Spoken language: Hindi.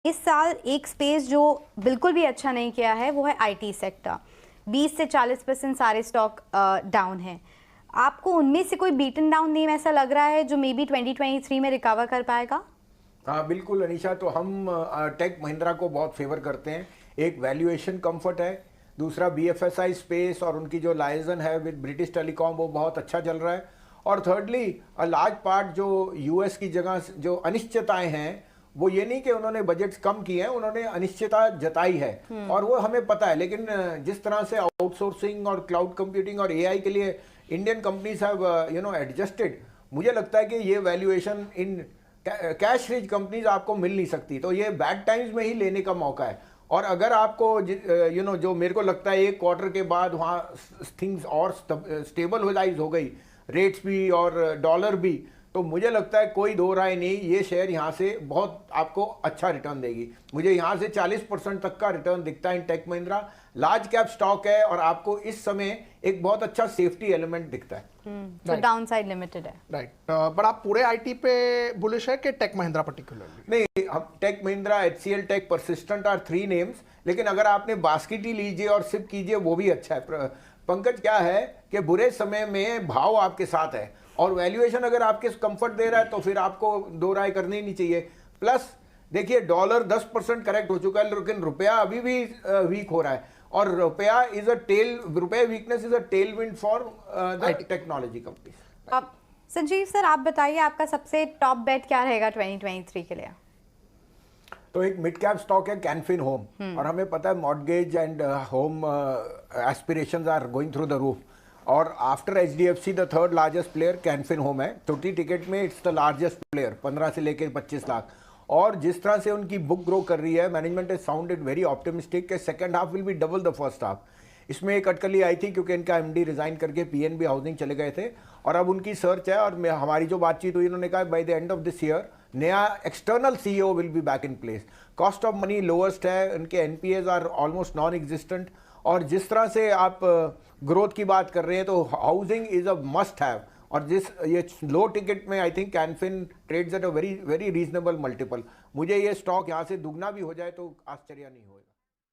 इस साल एक स्पेस जो बिल्कुल भी अच्छा नहीं किया है वो है आईटी सेक्टर। 20 से 40% सारे स्टॉक डाउन हैं। आपको उनमें से कोई बीटन डाउन नेम ऐसा लग रहा है जो मे बी 2023 में रिकवर कर पाएगा? हाँ बिल्कुल अनीशा, तो हम टेक महिंद्रा को बहुत फेवर करते हैं। एक वैल्यूएशन कंफर्ट है, दूसरा बीएफएसआई स्पेस और उनकी जो लाइजन है विद ब्रिटिश टेलीकॉम वो बहुत अच्छा चल रहा है। और थर्डली अ लार्ज पार्ट जो यूएस की जगह जो अनिश्चितताएं हैं, वो ये नहीं कि उन्होंने बजट्स कम किए हैं, उन्होंने अनिश्चितता जताई है और वो हमें पता है। लेकिन जिस तरह से आउटसोर्सिंग और क्लाउड कंप्यूटिंग और एआई के लिए इंडियन कंपनीज हैव एडजस्टेड, मुझे लगता है कि ये valuation in cash rich companies आपको मिल नहीं सकती। तो ये बैड टाइम्स में ही लेने का मौका है। और अगर आपको जो मेरे को लगता है एक क्वार्टर के बाद वहाँ थिंग्स और स्टेबलाइज हो गई, रेट्स भी और डॉलर भी, तो मुझे लगता है कोई दो राय नहीं, ये शेयर यहाँ से बहुत आपको अच्छा रिटर्न देगी। मुझे यहाँ से 40% तक का रिटर्न दिखता है in Tech Mahindra. Large cap stock है और आपको इस समय एक बहुत अच्छा सेफ्टी एलिमेंट दिखता है। तो डाउन साइड लिमिटेड है, राइट। बट आप पूरे आईटी पे बुलिश है कि टेक महिंद्रा पर्टिकुलरली? नहीं, हम Tech Mahindra, HCL Tech, Persistent are three names. लेकिन अगर आपने बास्केट ही लीजिए और सिप कीजिए वो भी अच्छा है। पंकज, क्या है कि बुरे समय में भाव आपके साथ है और वैल्यूएशन अगर आपके कंफर्ट दे रहा है तो फिर आपको दो राय करनी ही नहीं चाहिए। प्लस देखिए, डॉलर 10% करेक्ट हो चुका है, लेकिन रुपया अभी भी वीक हो रहा है और रुपया weakness is a tail wind for the technology company. अब संजीव सर, आप बताइए आपका सबसे टॉप बेट क्या रहेगा 2023 के लिए? तो एक मिड कैप स्टॉक है कैनफिन होम, और हमें पता है mortgage and home aspirations are going through the roof. और after HDFC the third largest player Canfin Home है। छोटी टिकट में इट्स द लार्जेस्ट प्लेयर, 15 से लेकर 25 लाख। और जिस तरह से उनकी बुक ग्रो कर रही है, management is sounded very optimistic कि second half will be double the first half. इसमें एक अटकली आई थी क्योंकि इनका एमडी रिजाइन करके पीएनबी हाउसिंग चले गए थे और अब उनकी सर्च है। और हमारी जो बातचीत हुई, उन्होंने कहा by the end of this year नया external CEO will be back in place. Cost of money lowest है, उनके NPAs are almost non existent. और जिस तरह से आप ग्रोथ की बात कर रहे हैं तो housing is a must have. और जिस ये लो टिकट में I think Canfin trades at a very very reasonable multiple. मुझे ये स्टॉक यहाँ से दुगना भी हो जाए तो आश्चर्य नहीं होगा।